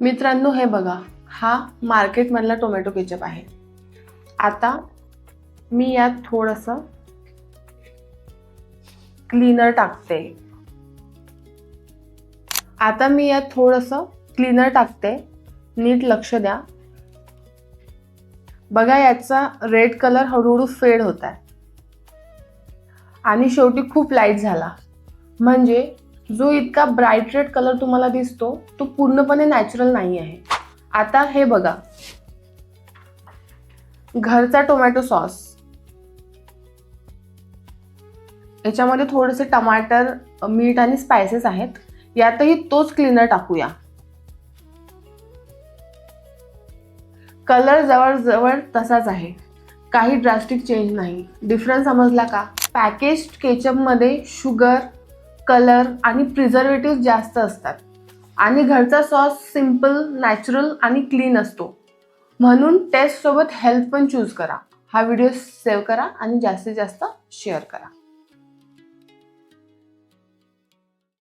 मित्रांनो, हे बघा, हा मार्केटमधला टोमॅटो केचप आहे. आता मी यात थोडंसं क्लीनर टाकते. नीट लक्ष द्या. बघा, याचा रेड कलर हळूहळू फेड होत आहे आणि शेवटी खूप लाईट झाला. म्हणजे जो इतका ब्राईट रेड कलर तुम्हाला दिसतो तो पूर्णपणे नॅचरल नाही आहे. आता हे बघा, घरचा टोमॅटो सॉस. याच्यामध्ये थोडेसे टमाटर, मीठ आणि स्पायसेस आहेत. यातही तोच क्लीनर टाकूया. कलर जवळजवळ तसाच आहे, काही ड्रास्टिक चेंज नाही. डिफरन्स समजला का? पॅकेज्ड केचपमध्ये शुगर, कलर आणि प्रिझर्वेटिव्ह जास्त असतात आणि घरचा सॉस सिंपल, नॅचरल आणि क्लीन असतो. म्हणून टेस्ट सोबत हेल्थ पण चूज करा. हा व्हिडिओ सेव्ह करा आणि जास्तीत जास्त शेअर करा.